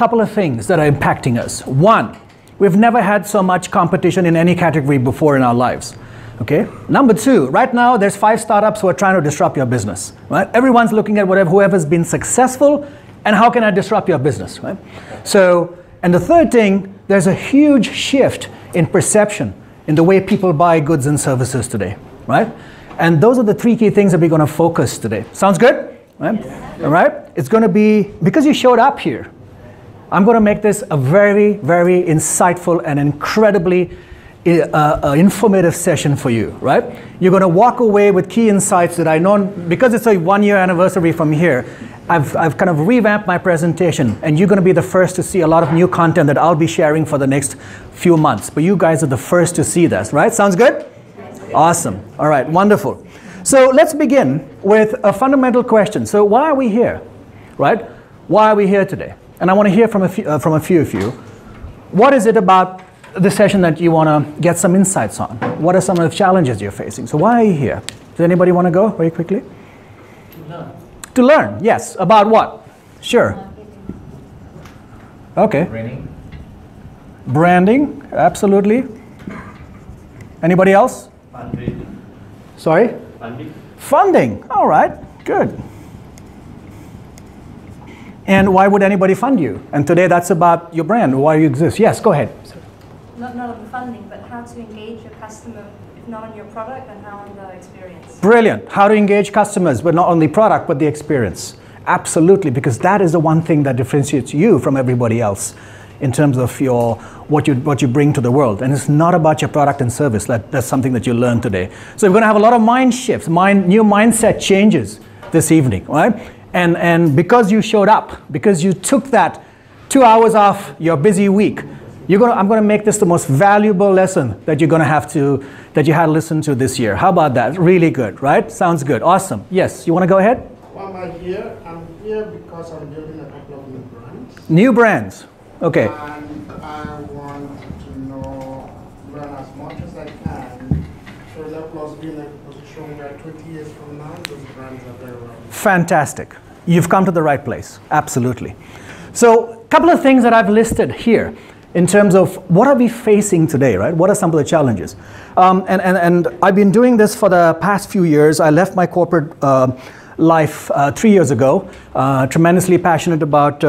couple of things that are impacting us. One, we've never had so much competition in any category before in our lives. Okay. Number two, right now there's 5 startups who are trying to disrupt your business. Right? Everyone's looking at whoever's been successful and how can I disrupt your business. Right? So, and the third thing, there's a huge shift in perception in the way people buy goods and services today. Right? And those are the 3 key things that we're going to focus today. Sounds good? Right? Yeah. All right? It's going to be, because you showed up here, I'm going to make this a very, very insightful and incredibly informative session for you, right? You're going to walk away with key insights that I know, because it's a 1-year anniversary from here, I've kind of revamped my presentation, and you're going to be the first to see a lot of new content that I'll be sharing for the next few months. But you guys are the first to see this, right? Sounds good? Awesome. All right, wonderful. So let's begin with a fundamental question. So why are we here, right? Why are we here today? And I want to hear from a few of you. What is it about the session that you want to get some insights on? What are some of the challenges you're facing? So why are you here? Does anybody want to go very quickly? To learn. To learn, yes. About what? Sure. Okay. Branding. Branding, absolutely. Anybody else? Funding. Sorry? Funding. Funding, all right, good. And why would anybody fund you? And today that's about your brand, why you exist. Yes, go ahead. Not on the funding, but how to engage your customer, if not on your product, then how on the experience. Brilliant. How to engage customers, but not only product, but the experience. Absolutely, because that is the one thing that differentiates you from everybody else in terms of what you bring to the world. And it's not about your product and service. That's something that you learned today. So we're going to have a lot of mind shifts, new mindset changes this evening, right? And because you showed up, because you took that 2 hours off your busy week, I'm going to make this the most valuable lesson that you had to listen to this year. How about that? Really good, right? Sounds good. Awesome. Yes, you want to go ahead? Why am I here? I'm here because I'm building a couple of new brands. New brands. Okay. And I want to learn as much as I can, so that plus be in a position where 20 years from now, those brands are very relevant. Fantastic. You've come to the right place. Absolutely. So a couple of things that I've listed here in terms of what are we facing today, right? What are some of the challenges? And I've been doing this for the past few years. I left my corporate life 3 years ago, tremendously passionate about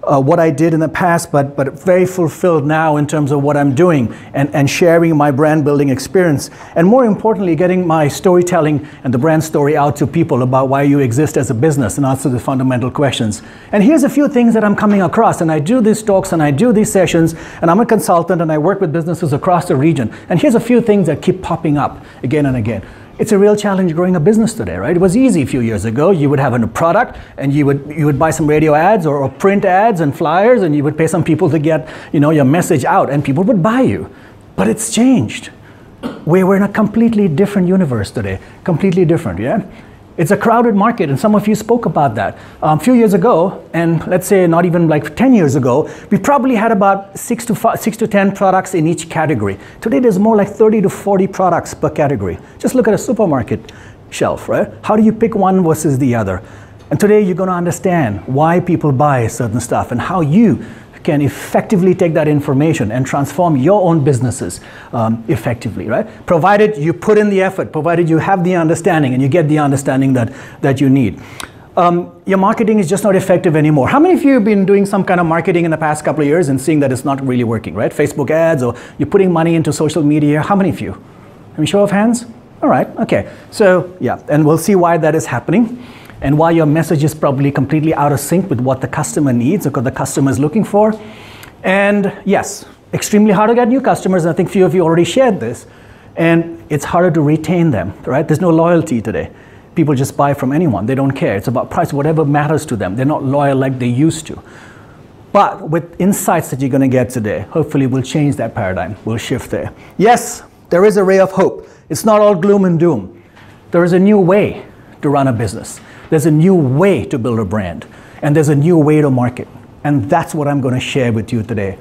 what I did in the past, but very fulfilled now in terms of what I'm doing and sharing my brand building experience. And more importantly, getting my storytelling and the brand story out to people about why you exist as a business and answer the fundamental questions. And here's a few things that I'm coming across. And I do these talks and I do these sessions, and I'm a consultant and I work with businesses across the region. And here's a few things that keep popping up again and again. It's a real challenge growing a business today, right? It was easy a few years ago. You would have a product and you would buy some radio ads or print ads and flyers, and you would pay some people to get your message out, and people would buy you. But it's changed. We're in a completely different universe today. Completely different, yeah? It's a crowded market, and some of you spoke about that. A few years ago, and let's say not even like 10 years ago, we probably had about 6 to 10 products in each category. Today there's more like 30 to 40 products per category. Just look at a supermarket shelf, right? How do you pick one versus the other? And today you're going to understand why people buy certain stuff and how you can effectively take that information and transform your own businesses effectively, right? Provided you put in the effort, provided you have the understanding and you get the understanding that you need. Your marketing is just not effective anymore. How many of you have been doing some kind of marketing in the past couple of years and seeing that it's not really working, right? Facebook ads, or you're putting money into social media. How many of you? Have you show of hands? All right, okay. So yeah, and we'll see why that is happening, and why your message is probably completely out of sync with what the customer needs or what the customer is looking for. And yes, extremely hard to get new customers, and I think a few of you already shared this, and it's harder to retain them, right? There's no loyalty today. People just buy from anyone. They don't care. It's about price, whatever matters to them. They're not loyal like they used to. But with insights that you're going to get today, hopefully we'll change that paradigm. We'll shift there. Yes, there is a ray of hope. It's not all gloom and doom. There is a new way to run a business. There's a new way to build a brand, and there's a new way to market. And that's what I'm going to share with you today.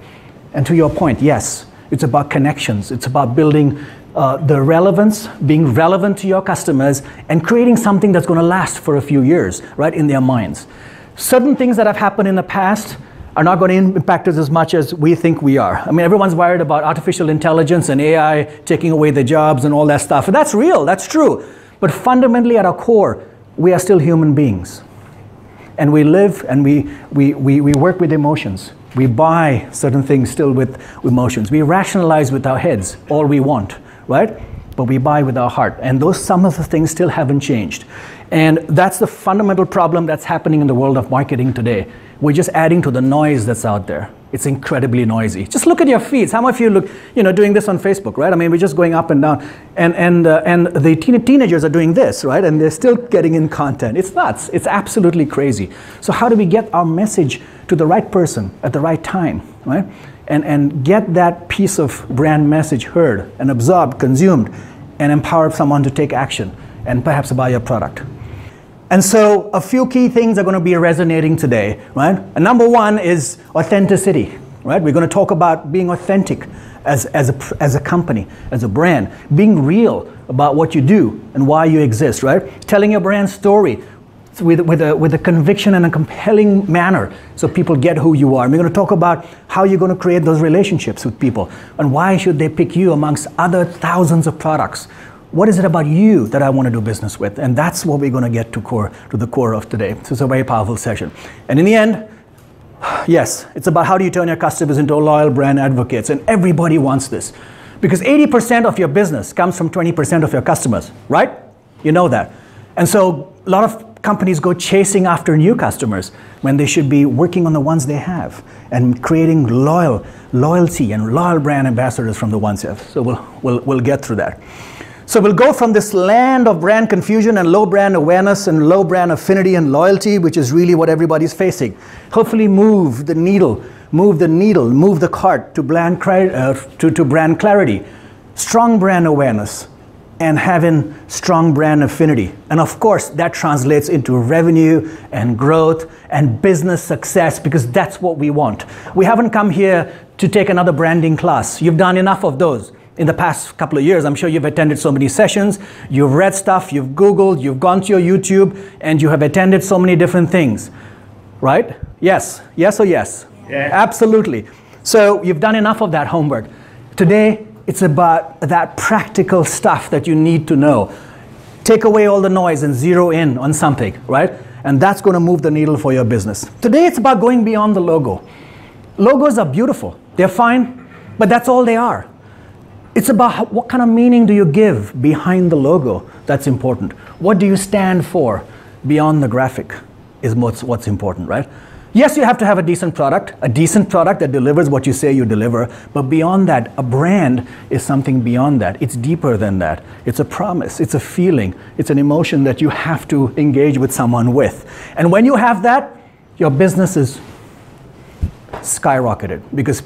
And to your point, yes, it's about connections. It's about building the relevance, being relevant to your customers, and creating something that's going to last for a few years, right, in their minds. Certain things that have happened in the past are not going to impact us as much as we think we are. I mean, everyone's worried about artificial intelligence and AI taking away their jobs and all that stuff. And that's real, that's true. But fundamentally at our core, we are still human beings. And we live and we work with emotions. We buy certain things still with emotions. We rationalize with our heads all we want, right? But we buy with our heart. And some of the things still haven't changed. And that's the fundamental problem that's happening in the world of marketing today. We're just adding to the noise that's out there. It's incredibly noisy. Just look at your feeds. How many of you look, doing this on Facebook, right? I mean, we're just going up and down. And the teenagers are doing this, right? And they're still getting in content. It's nuts. It's absolutely crazy. So how do we get our message to the right person at the right time, right? And get that piece of brand message heard and absorbed, consumed, and empower someone to take action and perhaps buy your product. And so a few key things are going to be resonating today, right? And number one is authenticity, right? We're going to talk about being authentic as a company, as a brand, being real about what you do and why you exist, right? Telling your brand story with a conviction and a compelling manner so people get who you are. And we're going to talk about how you're going to create those relationships with people and why should they pick you amongst other thousands of products. What is it about you that I want to do business with? And that's what we're going to get to the core of today. So it's a very powerful session. And in the end, yes, it's about how do you turn your customers into loyal brand advocates. And everybody wants this. Because 80% of your business comes from 20% of your customers, right? You know that. And so a lot of companies go chasing after new customers when they should be working on the ones they have and creating loyalty and loyal brand ambassadors from the ones they have. So we'll get through that. So we'll go from this land of brand confusion and low brand awareness and low brand affinity and loyalty, which is really what everybody's facing. Hopefully move the cart to brand clarity, strong brand awareness, and having strong brand affinity. And of course, that translates into revenue and growth and business success because that's what we want. We haven't come here to take another branding class. You've done enough of those. In the past couple of years, I'm sure you've attended so many sessions, you've read stuff, you've Googled, you've gone to your YouTube, and you have attended so many different things, right? Yes, yes or yes? Yeah. Absolutely. So you've done enough of that homework. Today, it's about that practical stuff that you need to know. Take away all the noise and zero in on something, right? And that's going to move the needle for your business. Today, it's about going beyond the logo. Logos are beautiful. They're fine, but that's all they are. It's about what kind of meaning do you give behind the logo that's important. What do you stand for beyond the graphic is what's important, right? Yes, you have to have a decent product that delivers what you say you deliver, but beyond that, a brand is something beyond that. It's deeper than that. It's a promise, it's a feeling, it's an emotion that you have to engage with someone with. And when you have that, your business is skyrocketed because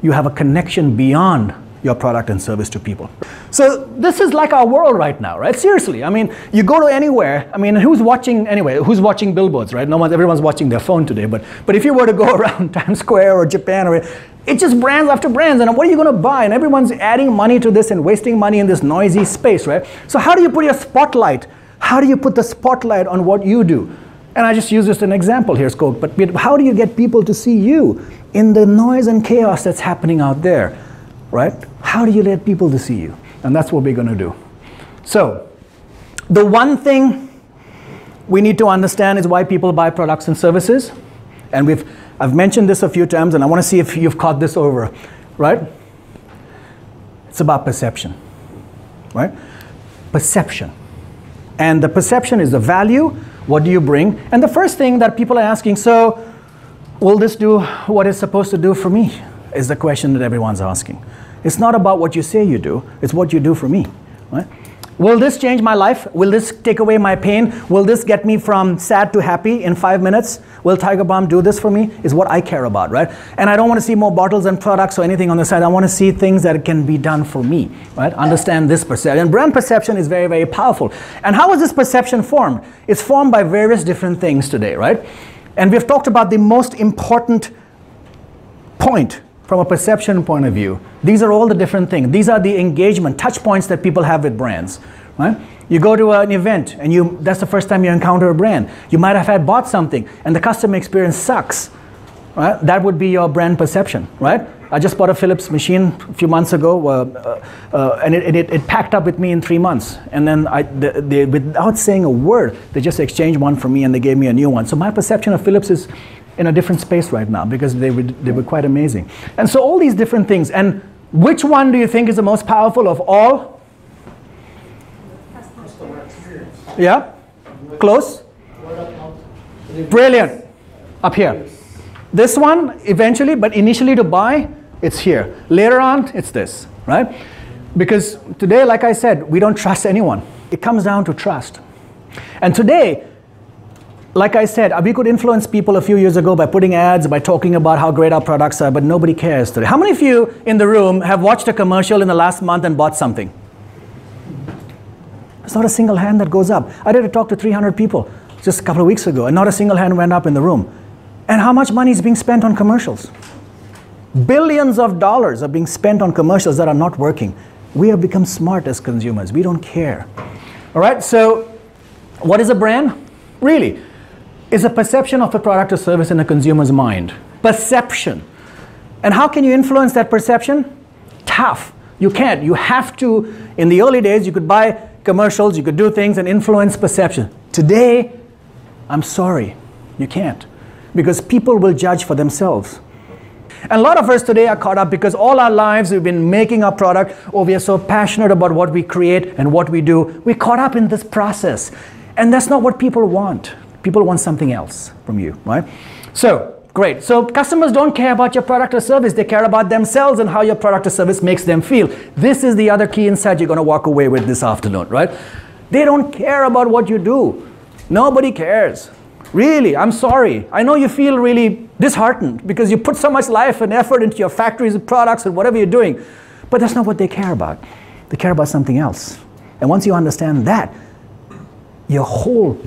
you have a connection beyond your product and service to people. So this is like our world right now, right? Seriously, I mean, you go to anywhere, I mean, who's watching billboards, right? Everyone's watching their phone today, but if you were to go around Times Square or Japan, it's just brands after brands, and what are you going to buy? And everyone's adding money to this and wasting money in this noisy space, right? So how do you put the spotlight on what you do? And I just use this as an example here, Scott, but how do you get people to see you in the noise and chaos that's happening out there? Right? How do you let people to see you? And that's what we're going to do. So, the one thing we need to understand is why people buy products and services. And I've mentioned this a few times, and I want to see if you've caught this over, right? It's about perception, right? Perception. And the perception is the value, what do you bring? And the first thing that people are asking, so, will this do what it's supposed to do for me? Is the question that everyone's asking. It's not about what you say you do, it's what you do for me, right? Will this change my life? Will this take away my pain? Will this get me from sad to happy in 5 minutes? Will Tiger Balm do this for me? Is what I care about, right? And I don't want to see more bottles and products or anything on the side. I want to see things that can be done for me, right? Understand this perception. And brand perception is very, very powerful. And how is this perception formed? It's formed by various different things today, right? And we've talked about the most important point from a perception point of view. These are all the different things. These are the engagement, touch points that people have with brands, right? You go to an event and that's the first time you encounter a brand. You might have bought something and the customer experience sucks. right? That would be your brand perception, right? I just bought a Philips machine a few months ago, and it packed up with me in 3 months. And then they, without saying a word, they just exchanged one for me and they gave me a new one. So my perception of Philips is in a different space right now because they were quite amazing. And so all these different things. And which one do you think is the most powerful of all? Customer experience. Yeah? Close? Brilliant. Up here. This one eventually, but initially to buy, it's here. Later on, it's this, right? Because today, like I said, we don't trust anyone. It comes down to trust. And today, like I said, we could influence people a few years ago by putting ads, by talking about how great our products are, but nobody cares today. How many of you in the room have watched a commercial in the last month and bought something? There's not a single hand that goes up. I did a talk to 300 people just a couple of weeks ago, and not a single hand went up in the room. And how much money is being spent on commercials? Billions of dollars are being spent on commercials that are not working. We have become smart as consumers. We don't care. All right, so what is a brand? Really, it's a perception of a product or service in a consumer's mind. Perception. And how can you influence that perception? Tough. You can't. You have to. In the early days, you could buy commercials, you could do things and influence perception. Today, I'm sorry, you can't. Because people will judge for themselves. And a lot of us today are caught up because all our lives we've been making our product, or we are so passionate about what we create and what we do. We're caught up in this process. And that's not what people want. People want something else from you, right? So, great. So customers don't care about your product or service. They care about themselves and how your product or service makes them feel. This is the other key insight you're going to walk away with this afternoon, right? They don't care about what you do. Nobody cares. Really, I'm sorry. I know you feel really disheartened because you put so much life and effort into your factories and products and whatever you're doing. But that's not what they care about. They care about something else. And once you understand that, your whole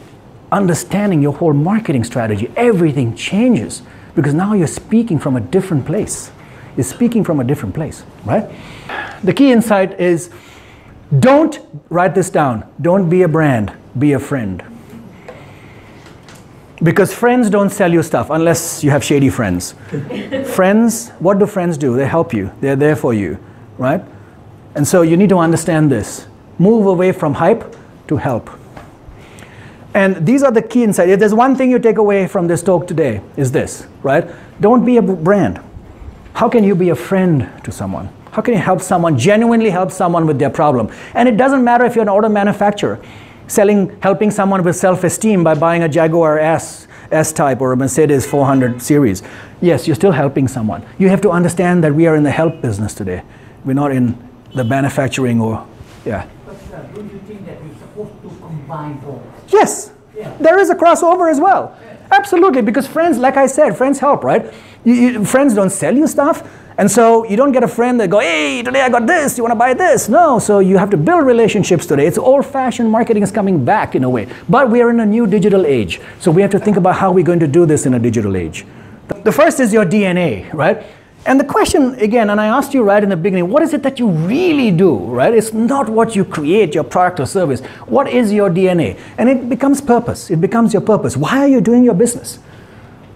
understanding, your whole marketing strategy, everything changes. Because now you're speaking from a different place. You're speaking from a different place, right? The key insight is, don't write this down. Don't be a brand, be a friend. Because friends don't sell you stuff unless you have shady friends. Friends, what do friends do? They help you. They're there for you, right? And so you need to understand this. Move away from hype to help. And these are the key insights. If there's one thing you take away from this talk today, is this, right? Don't be a brand. How can you be a friend to someone? How can you help someone, genuinely help someone with their problem? And it doesn't matter if you're an auto manufacturer. Helping someone with self-esteem by buying a Jaguar S-Type or a Mercedes 400 series. Yes, you're still helping someone. You have to understand that we are in the help business today. We're not in the manufacturing or, yeah. But don't you think that you're supposed to combine both? Yes, yeah. There is a crossover as well. Yeah. Absolutely, because friends, like I said, friends help, right? Friends don't sell you stuff. And so you don't get a friend that go, hey, today I got this, you want to buy this? No, so you have to build relationships today. It's old-fashioned marketing is coming back in a way. But we are in a new digital age. So we have to think about how we're going to do this in a digital age. The first is your DNA, right? And the question, again, and I asked you right in the beginning, what is it that you really do, right? It's not what you create, your product or service. What is your DNA? And it becomes purpose. It becomes your purpose. Why are you doing your business?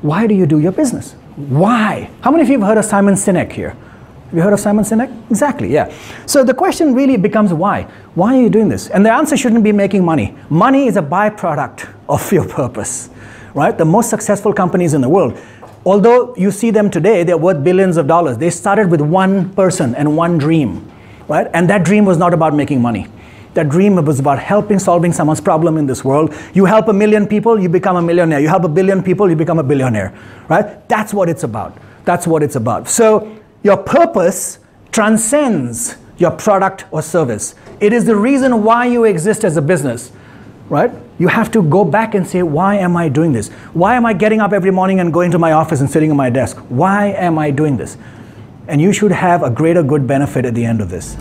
Why do you do your business? Why? How many of you have heard of Simon Sinek here? Have you heard of Simon Sinek? Exactly, yeah. So the question really becomes why? Why are you doing this? And the answer shouldn't be making money. Money is a byproduct of your purpose, right? The most successful companies in the world, although you see them today, they're worth billions of dollars. They started with one person and one dream, right? And that dream was not about making money. That dream was about solving someone's problem in this world. You help 1 million people, you become a millionaire. You help 1 billion people, you become a billionaire, right? That's what it's about. That's what it's about. So your purpose transcends your product or service. It is the reason why you exist as a business, right? You have to go back and say, why am I doing this? Why am I getting up every morning and going to my office and sitting at my desk? Why am I doing this? And you should have a greater good benefit at the end of this.